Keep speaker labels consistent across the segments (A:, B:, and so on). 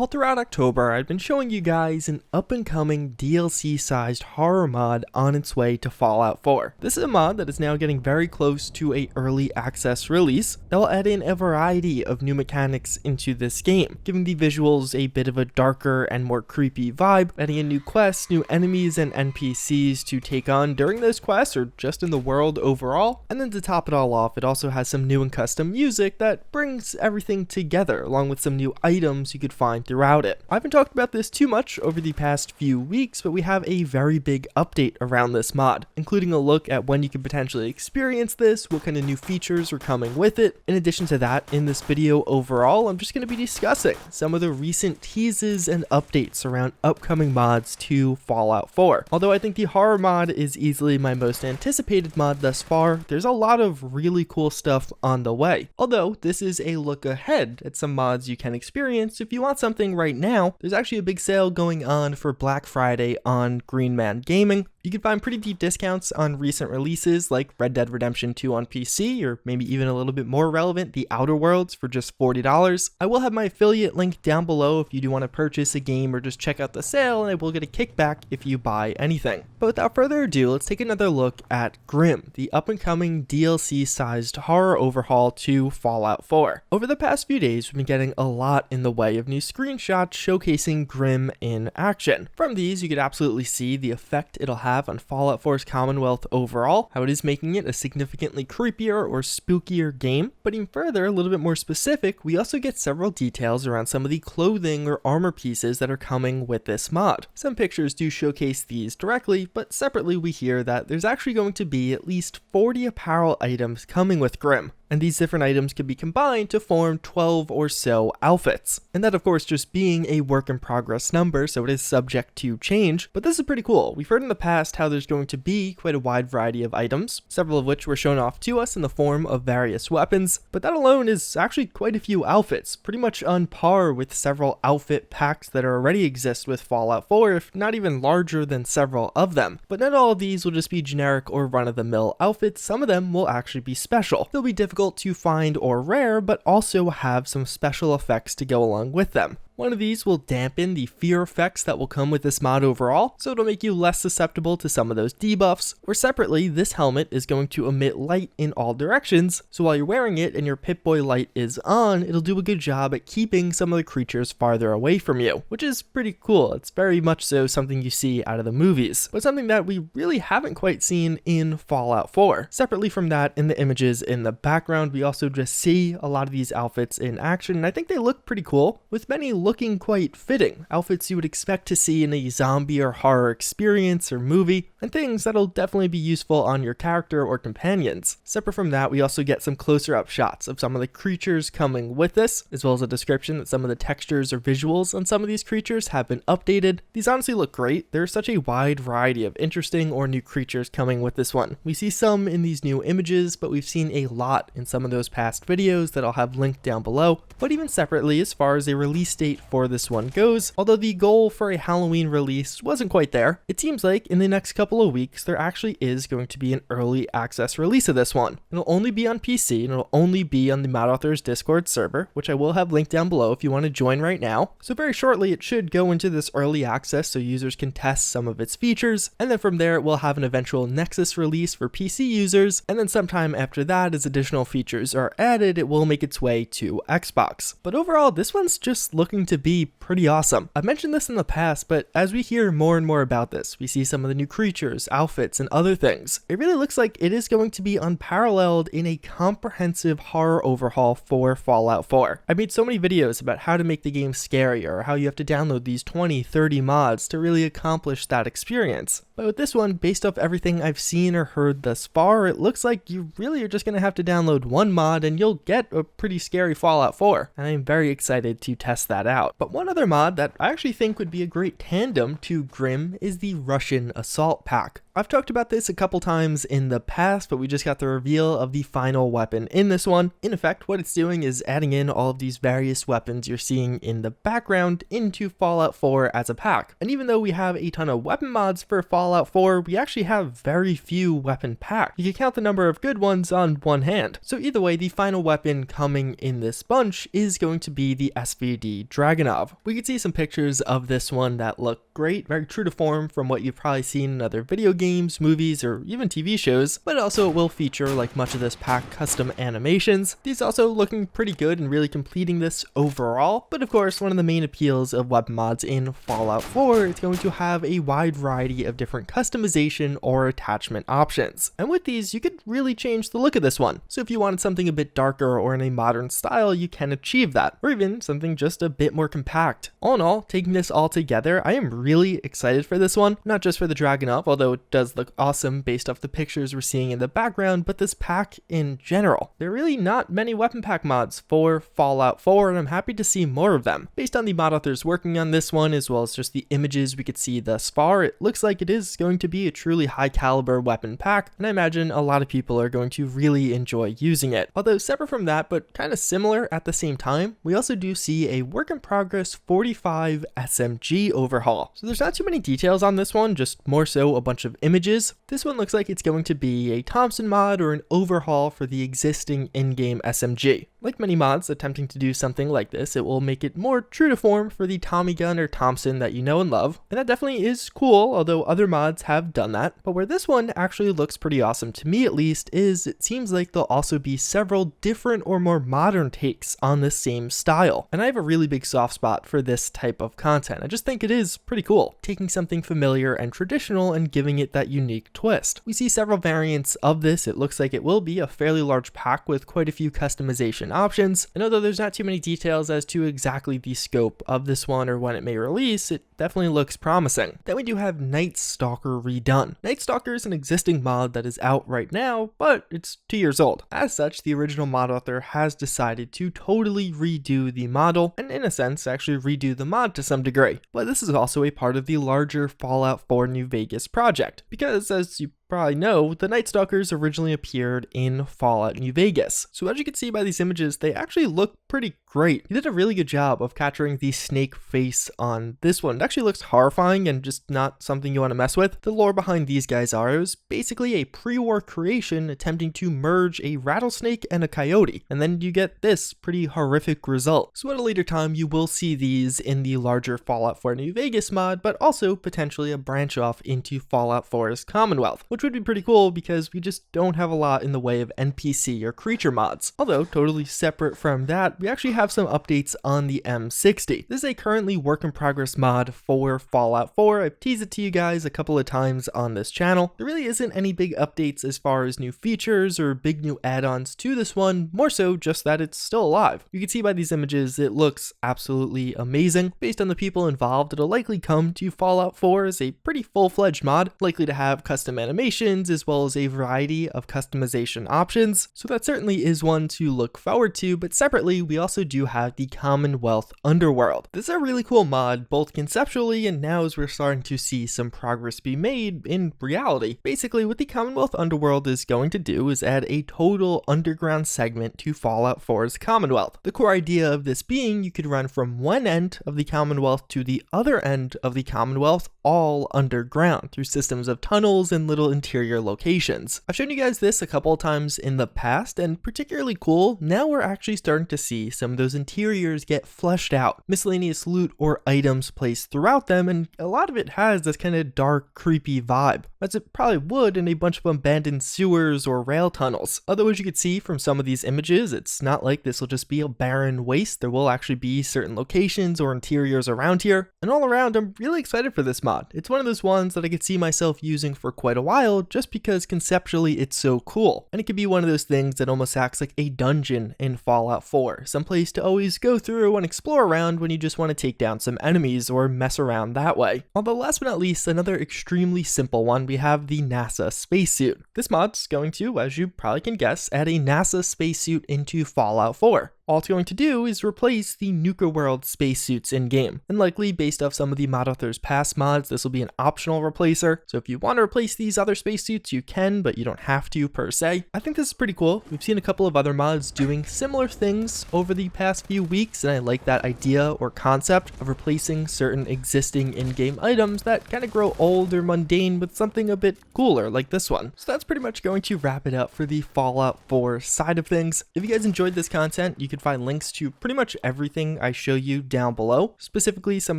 A: All throughout October, I've been showing you guys an up-and-coming DLC-sized horror mod on its way to Fallout 4. This is a mod that is now getting very close to an early access release that will add in a variety of new mechanics into this game, giving the visuals a bit of a darker and more creepy vibe, adding in new quests, new enemies, and NPCs to take on during those quests or just in the world overall. And then to top it all off, it also has some new and custom music that brings everything together, along with some new items you could find throughout it. I haven't talked about this too much over the past few weeks, but we have a very big update around this mod, including a look at when you can potentially experience this, what kind of new features are coming with it. In addition to that, in this video overall, I'm just going to be discussing some of the recent teases and updates around upcoming mods to Fallout 4. Although I think the horror mod is easily my most anticipated mod thus far, there's a lot of really cool stuff on the way. Although this is a look ahead at some mods you can experience. If you want something right now, there's actually a big sale going on for Black Friday on Green Man Gaming. You can find pretty deep discounts on recent releases like Red Dead Redemption 2 on PC, or maybe even a little bit more relevant, The Outer Worlds for just $40. I will have my affiliate link down below if you do want to purchase a game or just check out the sale, and I will get a kickback if you buy anything. But without further ado, let's take another look at Grim, the up-and-coming DLC-sized horror overhaul to Fallout 4. Over the past few days, we've been getting a lot in the way of new screenshots showcasing Grim in action. From these, you could absolutely see the effect it'll have on Fallout 4's Commonwealth overall, how it is making it a significantly creepier or spookier game. But even further, a little bit more specific, we also get several details around some of the clothing or armor pieces that are coming with this mod. Some pictures do showcase these directly, but separately we hear that there's actually going to be at least 40 apparel items coming with Grim. And these different items can be combined to form 12 or so outfits. And that of course just being a work in progress number, so it is subject to change, but this is pretty cool. We've heard in the past how there's going to be quite a wide variety of items, several of which were shown off to us in the form of various weapons, but that alone is actually quite a few outfits, pretty much on par with several outfit packs that already exist with Fallout 4, if not even larger than several of them. But not all of these will just be generic or run-of-the-mill outfits, some of them will actually be special. They'll be difficult to find or rare, but also have some special effects to go along with them. One of these will dampen the fear effects that will come with this mod overall, so it'll make you less susceptible to some of those debuffs. Or separately, this helmet is going to emit light in all directions, so while you're wearing it and your Pip-Boy light is on, it'll do a good job at keeping some of the creatures farther away from you, which is pretty cool. It's very much so something you see out of the movies, but something that we really haven't quite seen in Fallout 4. Separately from that, in the images in the background, we also just see a lot of these outfits in action, and I think they look pretty cool, with many looking quite fitting, outfits you would expect to see in a zombie or horror experience or movie, and things that'll definitely be useful on your character or companions. Separate from that, we also get some closer up shots of some of the creatures coming with this, as well as a description that some of the textures or visuals on some of these creatures have been updated. These honestly look great. There's such a wide variety of interesting or new creatures coming with this one. We see some in these new images, but we've seen a lot in some of those past videos that I'll have linked down below. But even separately, as far as a release date for this one goes, although the goal for a Halloween release wasn't quite there, it seems like in the next couple of weeks there actually is going to be an early access release of this one. It'll only be on PC and it'll only be on the Mod Authors Discord server, which I will have linked down below if you want to join right now. So very shortly it should go into this early access so users can test some of its features, and then from there it will have an eventual Nexus release for PC users, and then sometime after that, as additional features are added, it will make its way to Xbox. But overall, this one's just looking to be pretty awesome. I've mentioned this in the past, but as we hear more and more about this, we see some of the new creatures, outfits, and other things. It really looks like it is going to be unparalleled in a comprehensive horror overhaul for Fallout 4. I've made so many videos about how to make the game scarier, or how you have to download these 20, 30 mods to really accomplish that experience. But with this one, based off everything I've seen or heard thus far, it looks like you really are just going to have to download one mod and you'll get a pretty scary Fallout 4. And I'm very excited to test that out. But one other mod that I actually think would be a great tandem to Grim is the Russian Assault Pack. I've talked about this a couple times in the past, but we just got the reveal of the final weapon in this one. In effect, what it's doing is adding in all of these various weapons you're seeing in the background into Fallout 4 as a pack. And even though we have a ton of weapon mods for Fallout 4, we actually have very few weapon packs. You can count the number of good ones on one hand. So either way, the final weapon coming in this bunch is going to be the SVD Dragunov. We can see some pictures of this one that look great, very true to form from what you've probably seen in other video games, movies, or even TV shows, but also it will feature, like much of this pack, custom animations. These also looking pretty good and really completing this overall, but of course one of the main appeals of weapon mods in Fallout 4 is going to have a wide variety of different customization or attachment options. And with these, you could really change the look of this one. So if you wanted something a bit darker or in a modern style, you can achieve that, or even something just a bit more compact. All in all, taking this all together, I am really excited for this one, not just for the Dragunov, although it does look awesome based off the pictures we're seeing in the background, but this pack in general. There are really not many weapon pack mods for Fallout 4, and I'm happy to see more of them. Based on the mod authors working on this one, as well as just the images we could see thus far, it looks like it is going to be a truly high caliber weapon pack, and I imagine a lot of people are going to really enjoy using it. Although separate from that, but kind of similar at the same time, we also do see a work in progress 45 SMG overhaul. So there's not too many details on this one, just more so a bunch of images. This one looks like it's going to be a Thompson mod or an overhaul for the existing in-game SMG. Like many mods attempting to do something like this, it will make it more true to form for the Tommy gun or Thompson that you know and love, and that definitely is cool, although other mods have done that. But where this one actually looks pretty awesome, to me at least, is it seems like there'll also be several different or more modern takes on the same style. And I have a really big soft spot for this type of content. I just think it is pretty cool, taking something familiar and traditional and giving it that unique twist. We see several variants of this. It looks like it will be a fairly large pack with quite a few customization options, and although there's not too many details as to exactly the scope of this one or when it may release, it definitely looks promising. Then we do have Night Stalker redone. Night Stalker is an existing mod that is out right now, but it's 2 years old. As such, the original mod author has decided to totally redo the model, and in a sense actually redo the mod to some degree. But this is also a part of the larger Fallout 4 New Vegas project, because as you probably know, the Night Stalkers originally appeared in Fallout New Vegas. So as you can see by these images, they actually look pretty great. He did a really good job of capturing the snake face on this one. It actually looks horrifying and just not something you want to mess with. The lore behind these guys is basically a pre-war creation attempting to merge a rattlesnake and a coyote, and then you get this pretty horrific result. So at a later time, you will see these in the larger Fallout 4 New Vegas mod, but also potentially a branch off into Fallout 4's Commonwealth, which would be pretty cool because we just don't have a lot in the way of NPC or creature mods. Although totally separate from that, we actually have some updates on the M60. This is a currently work in progress mod for Fallout 4. I've teased it to you guys a couple of times on this channel. There really isn't any big updates as far as new features or big new add-ons to this one, more so just that it's still alive. You can see by these images it looks absolutely amazing. Based on the people involved, it'll likely come to Fallout 4 as a pretty full-fledged mod, likely to have custom animations as well as a variety of customization options, so that certainly is one to look forward to. But separately, we also do have the Commonwealth Underworld. This is a really cool mod, both conceptually and now as we're starting to see some progress be made in reality. Basically, what the Commonwealth Underworld is going to do is add a total underground segment to Fallout 4's Commonwealth. The core idea of this being you could run from one end of the Commonwealth to the other end of the Commonwealth, all underground through systems of tunnels and little interior locations. I've shown you guys this a couple of times in the past, and particularly cool, now we're actually starting to see some of those interiors get fleshed out. Miscellaneous loot or items placed throughout them, and a lot of it has this kind of dark, creepy vibe, as it probably would in a bunch of abandoned sewers or rail tunnels. Although as you can see from some of these images, it's not like this will just be a barren waste. There will actually be certain locations or interiors around here, and all around I'm really excited for this mod. It's one of those ones that I could see myself using for quite a while just because conceptually it's so cool, and it could be one of those things that almost acts like a dungeon in Fallout 4, someplace to always go through and explore around when you just want to take down some enemies or mess around that way. Although last but not least, another extremely simple one, we have the NASA spacesuit. This mod's going to, as you probably can guess, add a NASA spacesuit into Fallout 4. All it's going to do is replace the Nuka World spacesuits in-game, and likely based off some of the mod author's past mods, this will be an optional replacer. So if you want to replace these other spacesuits, you can, but you don't have to per se. I think this is pretty cool. We've seen a couple of other mods doing similar things over the past few weeks, and I like that idea or concept of replacing certain existing in-game items that kind of grow old or mundane with something a bit cooler like this one. So that's pretty much going to wrap it up for the Fallout 4 side of things. If you guys enjoyed this content, you can find links to pretty much everything I show you down below, specifically some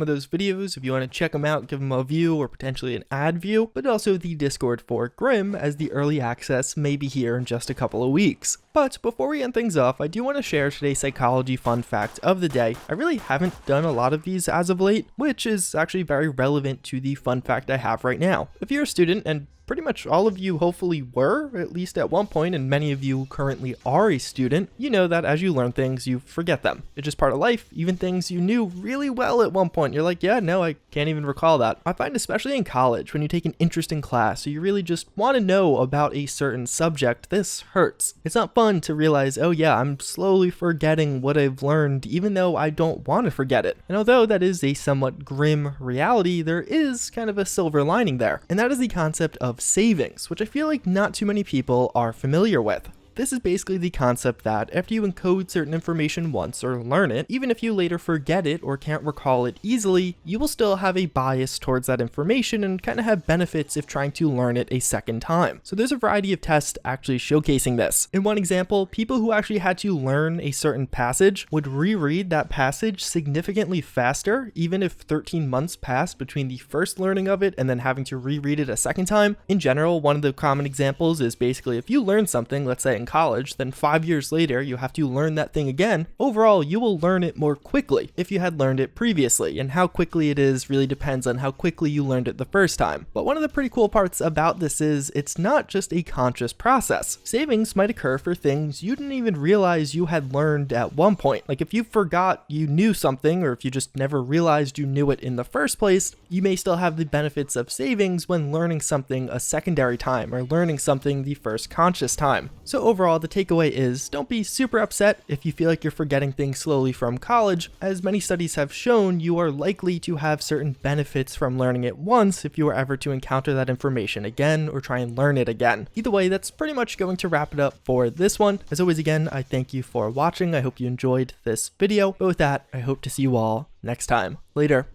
A: of those videos if you want to check them out, give them a view or potentially an ad view, but also the Discord for Grim, as the early access may be here in just a couple of weeks. But before we end things off, I do want to share today's psychology fun fact of the day. I really haven't done a lot of these as of late, which is actually very relevant to the fun fact I have right now. If you're a student, and pretty much all of you hopefully were, at least at one point, and many of you currently are a student, you know that as you learn things, you forget them. It's just part of life. Even things you knew really well at one point, you're like, yeah, no, I can't even recall that. I find especially in college, when you take an interesting class, or you really just want to know about a certain subject, this hurts. It's not fun to realize, oh yeah, I'm slowly forgetting what I've learned, even though I don't want to forget it. And although that is a somewhat grim reality, there is kind of a silver lining there. And that is the concept of savings, which I feel like not too many people are familiar with. This is basically the concept that after you encode certain information once or learn it, even if you later forget it or can't recall it easily, you will still have a bias towards that information and kind of have benefits if trying to learn it a second time. So there's a variety of tests actually showcasing this. In one example, people who actually had to learn a certain passage would reread that passage significantly faster, even if 13 months passed between the first learning of it and then having to reread it a second time. In general, one of the common examples is basically if you learn something, let's say in college, then 5 years later you have to learn that thing again. Overall, you will learn it more quickly if you had learned it previously, and how quickly it is really depends on how quickly you learned it the first time. But one of the pretty cool parts about this is it's not just a conscious process. Savings might occur for things you didn't even realize you had learned at one point. Like if you forgot you knew something, or if you just never realized you knew it in the first place, you may still have the benefits of savings when learning something a secondary time or learning something the first conscious time. So overall, the takeaway is don't be super upset if you feel like you're forgetting things slowly from college. As many studies have shown, you are likely to have certain benefits from learning it once if you were ever to encounter that information again or try and learn it again. Either way, that's pretty much going to wrap it up for this one. As always, again, I thank you for watching. I hope you enjoyed this video. But with that, I hope to see you all next time. Later.